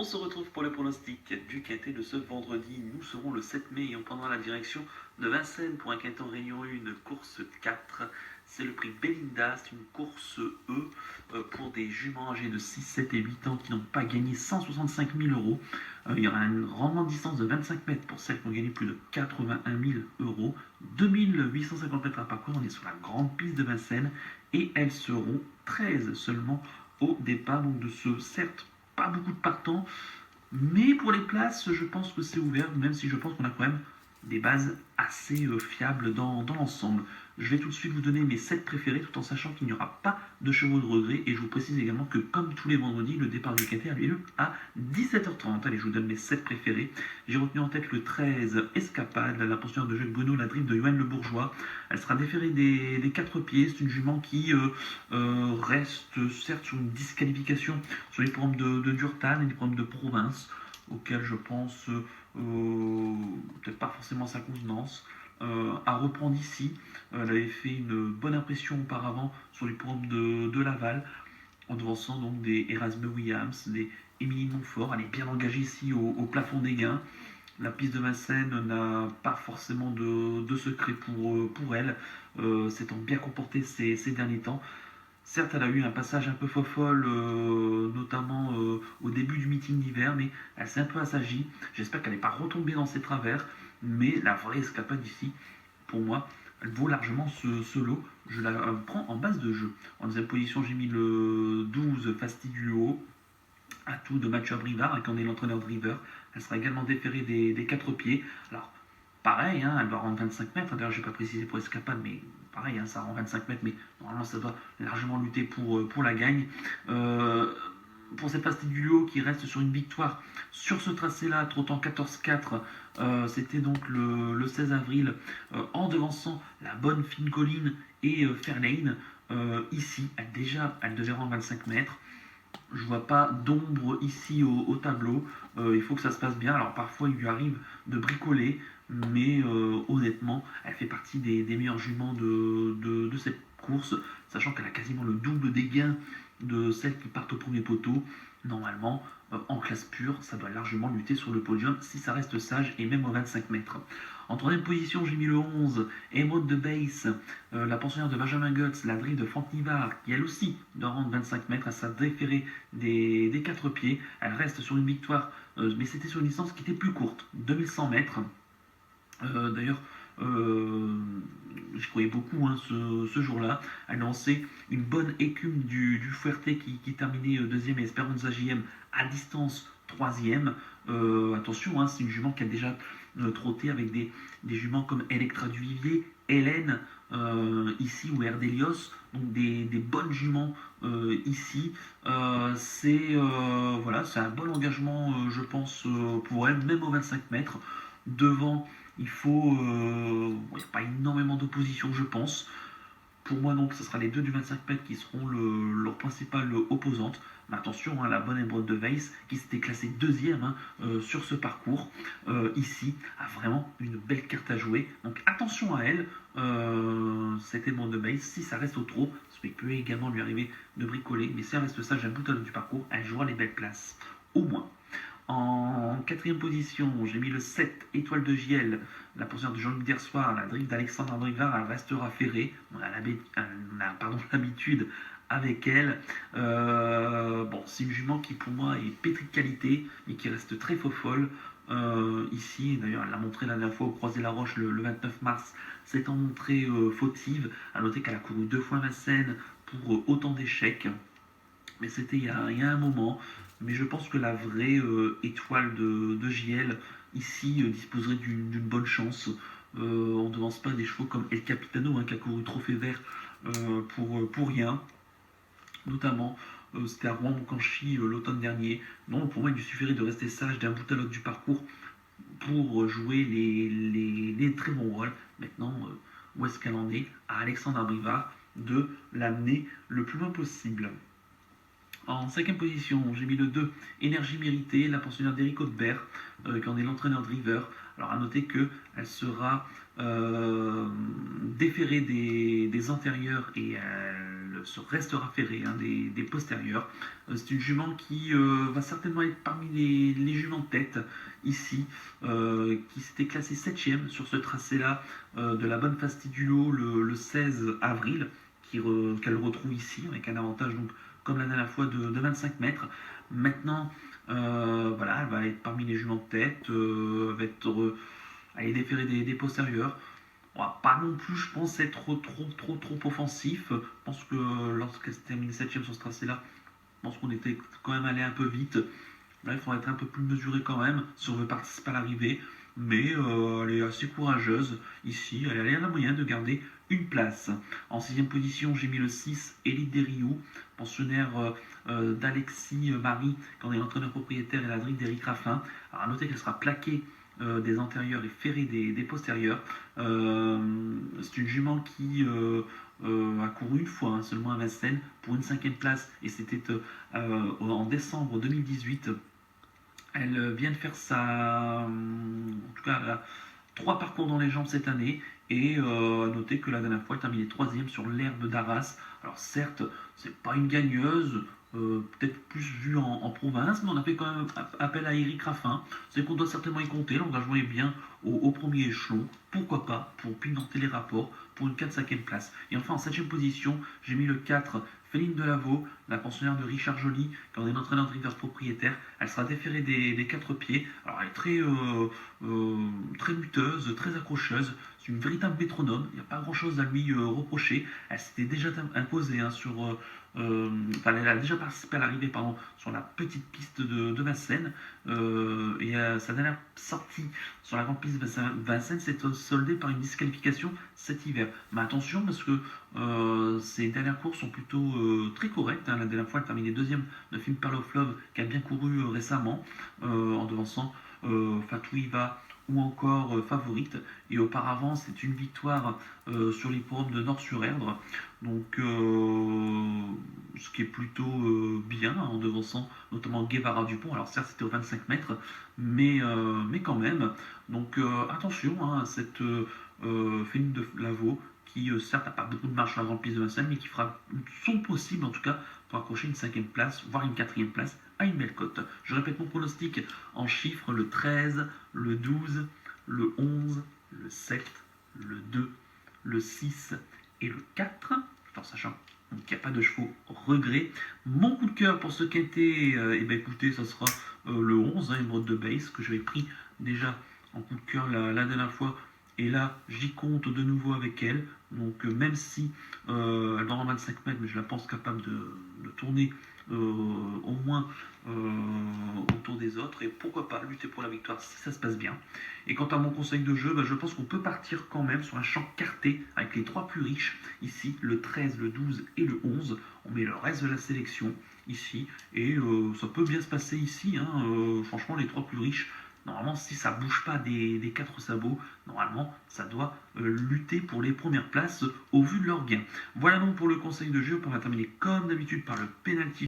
On se retrouve pour le pronostic du quintet de ce vendredi. Nous serons le 7 mai et on prendra la direction de Vincennes pour un quintet en Réunion 1, course 4. C'est le prix Belinda, c'est une course pour des juments âgés de 6, 7 et 8 ans qui n'ont pas gagné 165 000 euros. Il y aura un rendement de distance de 25 mètres pour celles qui ont gagné plus de 81 000 euros. 2850 mètres à parcourir, on est sur la grande piste de Vincennes et elles seront 13 seulement au départ. Donc de ce, certes, pas beaucoup de partants, mais pour les places, je pense que c'est ouvert, même si je pense qu'on a quand même des bases assez fiables dans l'ensemble. Je vais tout de suite vous donner mes 7 préférés, tout en sachant qu'il n'y aura pas de chevaux de regret, et je vous précise également que comme tous les vendredis, le départ du quintet a lieu à 17h30. Allez, je vous donne mes 7 préférés. J'ai retenu en tête le 13, Escapade, la pensionnaire de Jacques Bruno, la drive de Johan Le Bourgeois. Elle sera déférée des 4 pieds. C'est une jument qui reste certes sur une disqualification sur les programmes de Durtal et les programmes de province, auxquels je pense peut-être pas forcément sa contenance. À reprendre ici, elle avait fait une bonne impression auparavant sur les programmes de Laval, en devançant donc des Erasme Williams, des Émilie Montfort. Elle est bien engagée ici au plafond des gains. La piste de Vincennes n'a pas forcément de secret pour elle, s'étant bien comportée ces derniers temps. Certes, elle a eu un passage un peu fofolle, notamment au début du meeting d'hiver, mais elle s'est un peu assagie. J'espère qu'elle n'est pas retombée dans ses travers, mais la vraie escapade ici, pour moi, elle vaut largement ce lot. Je la prends en base de jeu. En deuxième position, j'ai mis le 12 Fastiduo, atout de Mathieu Abrivard, qui en est l'entraîneur driver. Elle sera également déférée des 4 pieds. Alors, pareil, hein, elle doit rendre 25 mètres. D'ailleurs, je n'ai pas précisé pour escapade, mais pareil, hein, ça rend 25 mètres, mais normalement, ça doit largement lutter pour la gagne. Pour cette Fastiduo qui reste sur une victoire sur ce tracé-là, trottant 14-4, c'était donc le 16 avril, en devançant la bonne fine colline et Fairlane. Ici, elle devait rendre 25 mètres. Je vois pas d'ombre ici au tableau. Il faut que ça se passe bien. Alors parfois il lui arrive de bricoler, mais honnêtement, elle fait partie des meilleurs juments de cette course, sachant qu'elle a quasiment le double des gains de celles qui partent au premier poteau. Normalement, en classe pure, ça doit largement lutter sur le podium si ça reste sage et même aux 25 mètres. En troisième position, j'ai mis le 11, Emerald de Base, la pensionnaire de Benjamin Guts, la drille de Franck Nivard, qui elle aussi doit rendre 25 mètres à sa déférée des 4 pieds. Elle reste sur une victoire, mais c'était sur une distance qui était plus courte, 2100 mètres. D'ailleurs, j'y croyais beaucoup ce jour-là. Elle lançait une bonne écume du Fuerte qui terminait deuxième et Esperanza JM à distance troisième. Attention, hein, c'est une jument qui a déjà trotté avec des juments comme Electra du Vivier, Hélène ici ou Erdelios, donc des bonnes juments ici. C'est voilà, c'est un bon engagement, je pense, pour elle, même aux 25 mètres. Devant, il faut. Il n'y a pas énormément d'opposition, je pense. Pour moi, donc, ce sera les deux du 25 mètres qui seront leur principale opposante. Mais attention, hein, la bonne Emerald de Weiss, qui s'était classée deuxième sur ce parcours, ici, a vraiment une belle carte à jouer. Donc attention à elle, cette Emerald de Weiss, si ça reste au trop, parce qu'il peut également lui arriver de bricoler, mais si elle reste sage à bout à l'heure du parcours, elle jouera les belles places. Au moins. En quatrième position, j'ai mis le 7, Étoile de Giel, la pensionnaire de Jean-Luc Dersoir, la drive d'Alexandre Abrivard, elle restera ferrée. On a l'habitude avec elle. Bon, c'est une jument qui pour moi est pétrie de qualité, mais qui reste très folle. Ici, d'ailleurs, elle l'a montré la dernière fois au Croisé-la-Roche le 29 mars, s'étant montrée fautive. À noter qu'elle a couru 2 fois Vincennes pour autant d'échecs. Mais c'était il y a un moment. Mais je pense que la vraie étoile de JL ici disposerait d'une bonne chance. On ne devance pas des chevaux comme El Capitano, hein, qui a couru Trophée Vert pour rien. Notamment, c'était à Rouen-Moncanchy l'automne dernier. Non, pour moi, il lui suffirait de rester sage d'un bout à l'autre du parcours pour jouer les très bons rôles. Maintenant, où est-ce qu'elle en est? À Alexandre Abrivard de l'amener le plus loin possible. En cinquième position, j'ai mis le 2, Énergie Méritée, la pensionnaire d'Éric Hautebert, qui en est l'entraîneur driver, Alors à noter qu'elle sera déférée des antérieurs et elle se restera ferrée des postérieurs. C'est une jument qui va certainement être parmi les juments de tête ici, qui s'était classée 7e sur ce tracé-là de la bonne Fastidulo le 16 avril, qu'elle retrouve ici avec un avantage donc comme la dernière fois de 25 mètres. Maintenant, voilà, elle va être parmi les juments de tête, elle va être aller déférer des postérieurs. On va pas non plus, je pense, être trop offensif. Je pense que lorsqu'elle s'est terminée 7ème sur ce tracé-là, je pense qu'on était quand même allé un peu vite. Là, il faudra être un peu plus mesuré quand même si on veut participer à l'arrivée. Mais elle est assez courageuse ici. Elle a la moyen de garder une place. En 6ème position, j'ai mis le 6, Elite Deriou, pensionnaire d'Alexis Marie, quand est l'entraîneur propriétaire et la drigue d'Éric Raffin. Alors à noter qu'elle sera plaquée des antérieurs et ferrée des postérieurs. C'est une jument qui a couru une fois seulement à Vincennes pour une 5ème place et c'était en décembre 2018. Elle vient de faire en tout cas, elle a 3 parcours dans les jambes cette année et à noter que la dernière fois elle terminait 3ème sur l'herbe d'Arras. Alors certes, c'est pas une gagneuse, peut-être plus vue en province, mais on a fait quand même appel à Éric Raffin. C'est qu'on doit certainement y compter, l'engagement est bien au premier échelon, pourquoi pas, pour pimenter les rapports, pour une 4-5e place. Et enfin en 7ème position, j'ai mis le 4, Féline Delaveau, la pensionnaire de Richard Joly, quand on est l'entraîneur de Rivers propriétaire. Elle sera déférée des 4 pieds. Alors elle est très luteuse, très accrocheuse. C'est une véritable métronome. Il n'y a pas grand-chose à lui reprocher. Elle s'était déjà imposée elle a déjà participé à l'arrivée sur la petite piste de Vincennes. Et sa dernière sortie sur la grande piste de Vincennes s'est soldée par une disqualification cet hiver. Mais attention parce que ses dernières courses sont plutôt très correctes. La dernière fois, elle a terminé 2ème de Film Pearl of Love qui a bien couru récemment en devançant Fatou Iva ou encore Favorite. Et auparavant, c'est une victoire sur l'hippodrome de Nord-sur-Erdre. Donc, ce qui est plutôt bien en devançant notamment Guevara Dupont. Alors, certes, c'était aux 25 mètres, mais quand même. Donc, attention à cette Féline de Lavaux qui, certes, n'a pas beaucoup de marche sur la grande piste de Vincennes, mais qui fera son possible en tout cas pour accrocher une 5ème place, voire une 4ème place à une belle cote. Je répète mon pronostic en chiffres, le 13, le 12, le 11, le 7, le 2, le 6 et le 4, tout en sachant qu'il n'y a pas de chevaux regret. Mon coup de cœur pour ce quintet, écoutez, ça sera le 11, Émeraude de Base, que j'avais pris déjà en coup de cœur la dernière fois. Et là, j'y compte de nouveau avec elle. Donc, même si elle dort en 25 mètres, mais je la pense capable de tourner au moins autour des autres. Et pourquoi pas lutter pour la victoire si ça se passe bien. Et quant à mon conseil de jeu, je pense qu'on peut partir quand même sur un champ carté avec les 3 plus riches. Ici, le 13, le 12 et le 11. On met le reste de la sélection ici. Et ça peut bien se passer ici. Franchement, les 3 plus riches. Normalement, si ça ne bouge pas des 4 sabots, normalement, ça doit lutter pour les premières places au vu de leur gain. Voilà donc pour le conseil de jeu. On va terminer comme d'habitude par le penalty.